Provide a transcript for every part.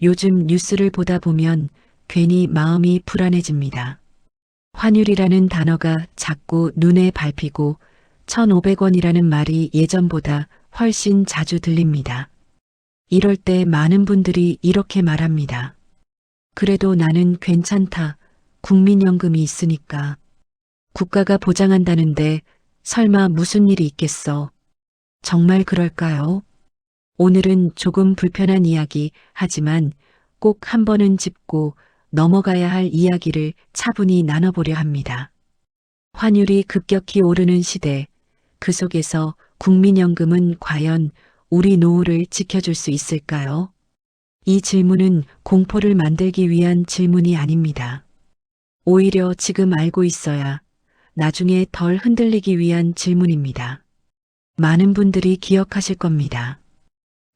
요즘 뉴스를 보다 보면 괜히 마음이 불안해집니다. 환율이라는 단어가 자꾸 눈에 밟히고 1,500원이라는 말이 예전보다 훨씬 자주 들립니다. 이럴 때 많은 분들이 이렇게 말합니다. 그래도 나는 괜찮다. 국민연금이 있으니까. 국가가 보장한다는데 설마 무슨 일이 있겠어. 정말 그럴까요? 오늘은 조금 불편한 이야기 하지만 꼭 한 번은 짚고 넘어가야 할 이야기를 차분히 나눠보려 합니다. 환율이 급격히 오르는 시대, 그 속에서 국민연금은 과연 우리 노후를 지켜줄 수 있을까요? 이 질문은 공포를 만들기 위한 질문이 아닙니다. 오히려 지금 알고 있어야 나중에 덜 흔들리기 위한 질문입니다. 많은 분들이 기억하실 겁니다.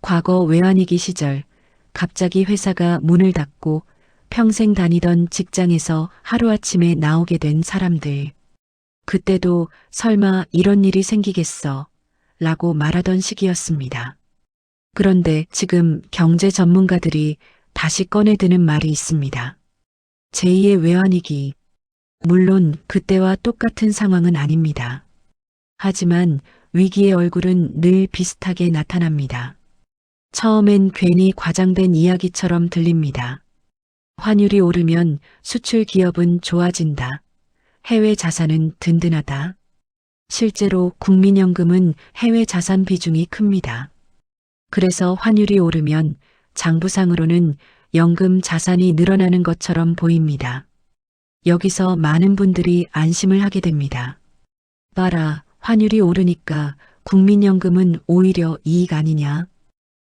과거 외환위기 시절 갑자기 회사가 문을 닫고 평생 다니던 직장에서 하루아침에 나오게 된 사람들. 그때도 설마 이런 일이 생기겠어 라고 말하던 시기였습니다. 그런데 지금 경제 전문가들이 다시 꺼내드는 말이 있습니다. 제2의 외환위기. 물론 그때와 똑같은 상황은 아닙니다. 하지만 위기의 얼굴은 늘 비슷하게 나타납니다. 처음엔 괜히 과장된 이야기처럼 들립니다. 환율이 오르면 수출 기업은 좋아진다. 해외 자산은 든든하다. 실제로 국민연금은 해외 자산 비중이 큽니다. 그래서 환율이 오르면 장부상으로는 연금 자산이 늘어나는 것처럼 보입니다. 여기서 많은 분들이 안심을 하게 됩니다. 봐라, 환율이 오르니까 국민연금은 오히려 이익 아니냐?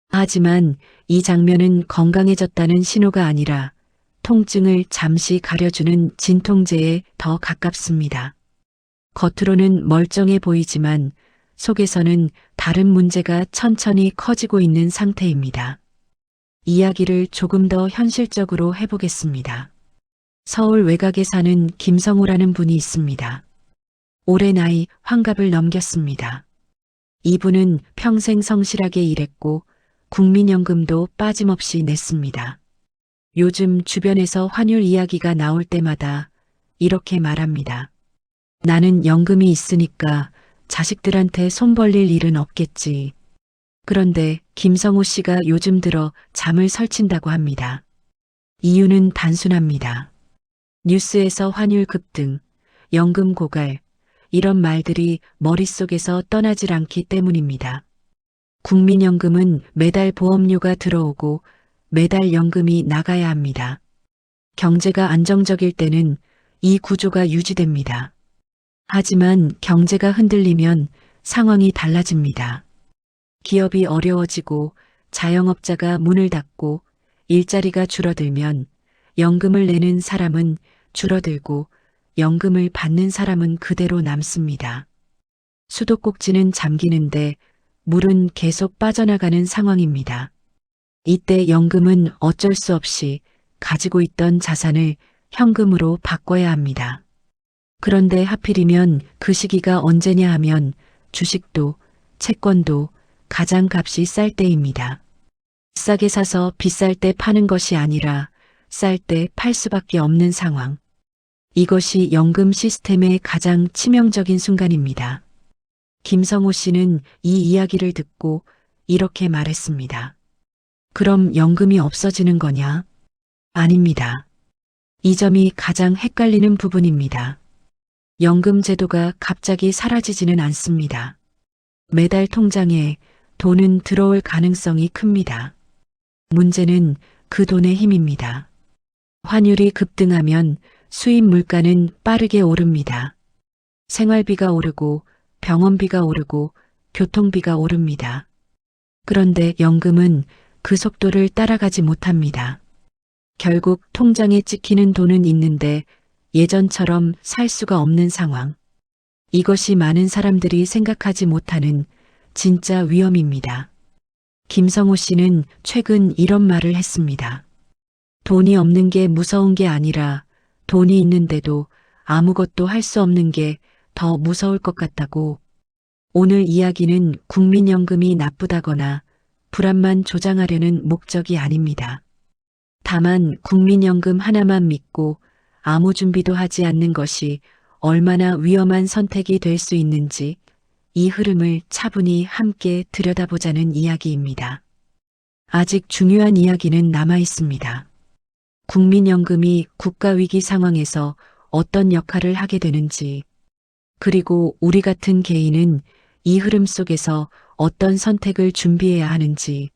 하지만 이 장면은 건강해졌다는 신호가 아니라 통증을 잠시 가려주는 진통제에 더 가깝습니다. 겉으로는 멀쩡해 보이지만 속에서는 다른 문제가 천천히 커지고 있는 상태입니다. 이야기를 조금 더 현실적으로 해보겠습니다. 서울 외곽에 사는 김성우라는 분이 있습니다. 올해 나이 환갑을 넘겼습니다. 이분은 평생 성실하게 일했고 국민연금도 빠짐없이 냈습니다. 요즘 주변에서 환율 이야기가 나올 때마다 이렇게 말합니다. 나는 연금이 있으니까 자식들한테 손 벌릴 일은 없겠지. 그런데 김성우 씨가 요즘 들어 잠을 설친다고 합니다. 이유는 단순합니다. 뉴스에서 환율 급등, 연금 고갈, 이런 말들이 머릿속에서 떠나질 않기 때문입니다. 국민연금은 매달 보험료가 들어오고 매달 연금이 나가야 합니다. 경제가 안정적일 때는 이 구조가 유지됩니다. 하지만 경제가 흔들리면 상황이 달라집니다. 기업이 어려워지고 자영업자가 문을 닫고 일자리가 줄어들면 연금을 내는 사람은 줄어들고 연금을 받는 사람은 그대로 남습니다. 수도꼭지는 잠기는데 물은 계속 빠져나가는 상황입니다. 이때 연금은 어쩔 수 없이 가지고 있던 자산을 현금으로 바꿔야 합니다. 그런데 하필이면 그 시기가 언제냐 하면 주식도 채권도 가장 값이 쌀 때입니다. 싸게 사서 비쌀 때 파는 것이 아니라 쌀 때 팔 수밖에 없는 상황. 이것이 연금 시스템의 가장 치명적인 순간입니다. 김성호 씨는 이 이야기를 듣고 이렇게 말했습니다. 그럼 연금이 없어지는 거냐? 아닙니다. 이 점이 가장 헷갈리는 부분입니다. 연금 제도가 갑자기 사라지지는 않습니다. 매달 통장에 돈은 들어올 가능성이 큽니다. 문제는 그 돈의 힘입니다. 환율이 급등하면 수입 물가는 빠르게 오릅니다. 생활비가 오르고 병원비가 오르고 교통비가 오릅니다. 그런데 연금은 그 속도를 따라가지 못합니다. 결국 통장에 찍히는 돈은 있는데 예전처럼 살 수가 없는 상황. 이것이 많은 사람들이 생각하지 못하는 진짜 위험입니다. 김성호 씨는 최근 이런 말을 했습니다. 돈이 없는 게 무서운 게 아니라 돈이 있는데도 아무것도 할 수 없는 게 더 무서울 것 같다고. 오늘 이야기는 국민연금이 나쁘다거나 불안만 조장하려는 목적이 아닙니다. 다만 국민연금 하나만 믿고 아무 준비도 하지 않는 것이 얼마나 위험한 선택이 될 수 있는지 이 흐름을 차분히 함께 들여다보자는 이야기입니다. 아직 중요한 이야기는 남아 있습니다. 국민연금이 국가위기 상황에서 어떤 역할을 하게 되는지, 그리고 우리 같은 개인은 이 흐름 속에서 어떤 선택을 준비해야 하는지,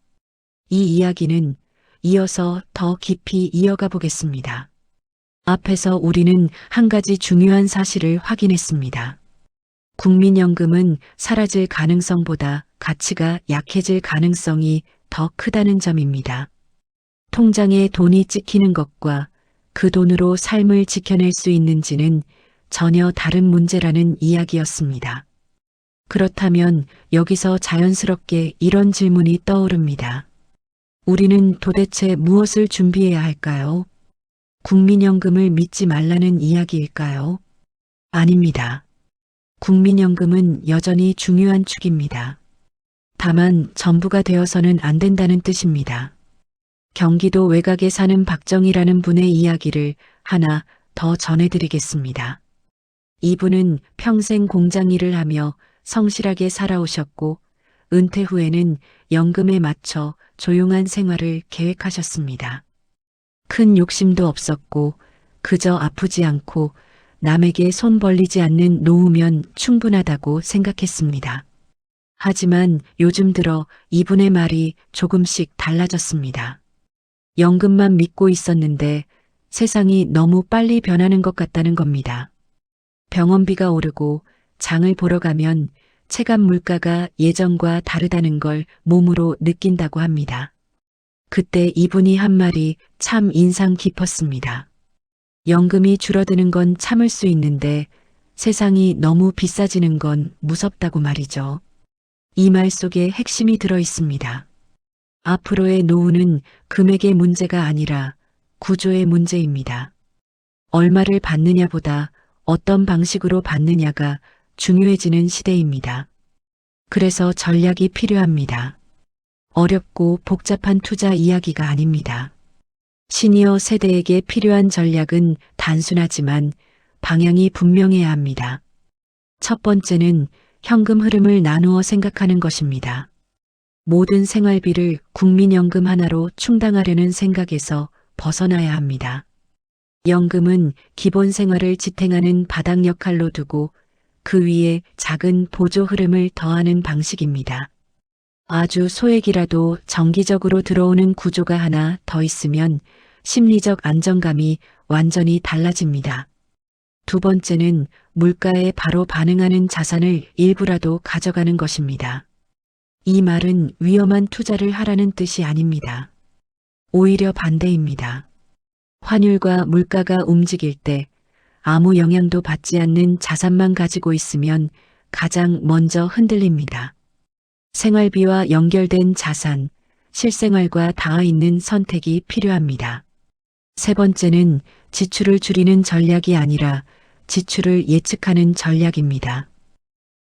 이 이야기는 이어서 더 깊이 이어가 보겠습니다. 앞에서 우리는 한 가지 중요한 사실을 확인했습니다. 국민연금은 사라질 가능성보다 가치가 약해질 가능성이 더 크다는 점입니다. 통장에 돈이 찍히는 것과 그 돈으로 삶을 지켜낼 수 있는지는 전혀 다른 문제라는 이야기였습니다. 그렇다면 여기서 자연스럽게 이런 질문이 떠오릅니다. 우리는 도대체 무엇을 준비해야 할까요? 국민연금을 믿지 말라는 이야기일까요? 아닙니다. 국민연금은 여전히 중요한 축입니다. 다만 전부가 되어서는 안 된다는 뜻입니다. 경기도 외곽에 사는 박정희라는 분의 이야기를 하나 더 전해드리겠습니다. 이분은 평생 공장 일을 하며 성실하게 살아오셨고 은퇴 후에는 연금에 맞춰 조용한 생활을 계획하셨습니다. 큰 욕심도 없었고 그저 아프지 않고 남에게 손 벌리지 않는 노후면 충분하다고 생각했습니다. 하지만 요즘 들어 이분의 말이 조금씩 달라졌습니다. 연금만 믿고 있었는데 세상이 너무 빨리 변하는 것 같다는 겁니다. 병원비가 오르고 장을 보러 가면 체감 물가가 예전과 다르다는 걸 몸으로 느낀다고 합니다. 그때 이분이 한 말이 참 인상 깊었습니다. 연금이 줄어드는 건 참을 수 있는데 세상이 너무 비싸지는 건 무섭다고 말이죠. 이 말 속에 핵심이 들어 있습니다. 앞으로의 노후는 금액의 문제가 아니라 구조의 문제입니다. 얼마를 받느냐보다 어떤 방식으로 받느냐가 중요해지는 시대입니다. 그래서 전략이 필요합니다. 어렵고 복잡한 투자 이야기가 아닙니다. 시니어 세대에게 필요한 전략은 단순하지만 방향이 분명해야 합니다. 첫 번째는 현금 흐름을 나누어 생각하는 것입니다. 모든 생활비를 국민연금 하나로 충당하려는 생각에서 벗어나야 합니다. 연금은 기본 생활을 지탱하는 바닥 역할로 두고 그 위에 작은 보조 흐름을 더하는 방식입니다. 아주 소액이라도 정기적으로 들어오는 구조가 하나 더 있으면 심리적 안정감이 완전히 달라집니다. 두 번째는 물가에 바로 반응하는 자산을 일부라도 가져가는 것입니다. 이 말은 위험한 투자를 하라는 뜻이 아닙니다. 오히려 반대입니다. 환율과 물가가 움직일 때 아무 영향도 받지 않는 자산만 가지고 있으면 가장 먼저 흔들립니다. 생활비와 연결된 자산, 실생활과 닿아 있는 선택이 필요합니다. 세 번째는 지출을 줄이는 전략이 아니라 지출을 예측하는 전략입니다.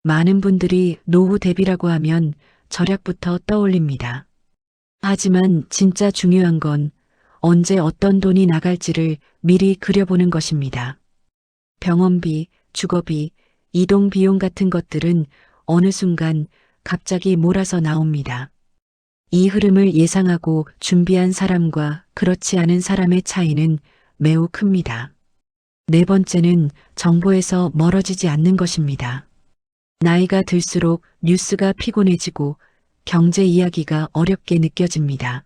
많은 분들이 노후 대비라고 하면 절약부터 떠올립니다. 하지만 진짜 중요한 건 언제 어떤 돈이 나갈지를 미리 그려보는 것입니다. 병원비, 주거비, 이동 비용 같은 것들은 어느 순간 갑자기 몰아서 나옵니다. 이 흐름을 예상하고 준비한 사람과 그렇지 않은 사람의 차이는 매우 큽니다. 네 번째는 정보에서 멀어지지 않는 것입니다. 나이가 들수록 뉴스가 피곤해지고 경제 이야기가 어렵게 느껴집니다.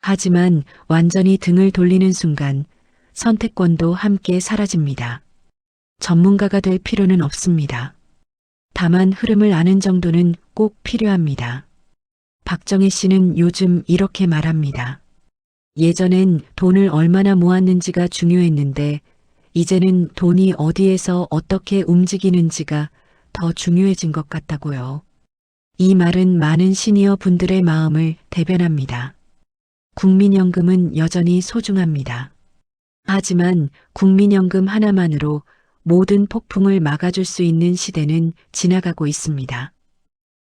하지만 완전히 등을 돌리는 순간 선택권도 함께 사라집니다. 전문가가 될 필요는 없습니다. 다만 흐름을 아는 정도는 꼭 필요합니다. 박정희 씨는 요즘 이렇게 말합니다. 예전엔 돈을 얼마나 모았는지가 중요했는데 이제는 돈이 어디에서 어떻게 움직이는지가 더 중요해진 것 같다고요. 이 말은 많은 시니어 분들의 마음을 대변합니다. 국민연금은 여전히 소중합니다. 하지만 국민연금 하나만으로 모든 폭풍을 막아줄 수 있는 시대는 지나가고 있습니다.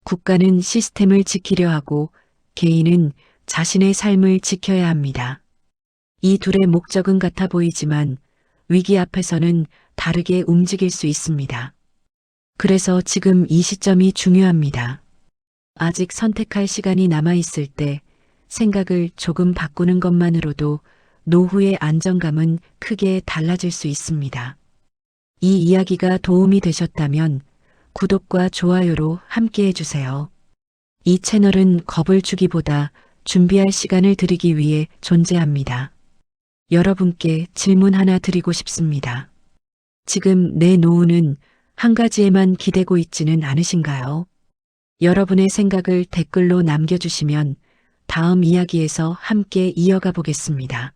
국가는 시스템을 지키려 하고 개인은 자신의 삶을 지켜야 합니다. 이 둘의 목적은 같아 보이지만 위기 앞에서는 다르게 움직일 수 있습니다. 그래서 지금 이 시점이 중요합니다. 아직 선택할 시간이 남아 있을 때 생각을 조금 바꾸는 것만으로도 노후의 안정감은 크게 달라질 수 있습니다. 이 이야기가 도움이 되셨다면 구독과 좋아요로 함께 해주세요. 이 채널은 겁을 주기보다 준비할 시간을 드리기 위해 존재합니다. 여러분께 질문 하나 드리고 싶습니다. 지금 내 노후는 한 가지에만 기대고 있지는 않으신가요? 여러분의 생각을 댓글로 남겨주시면 다음 이야기에서 함께 이어가 보겠습니다.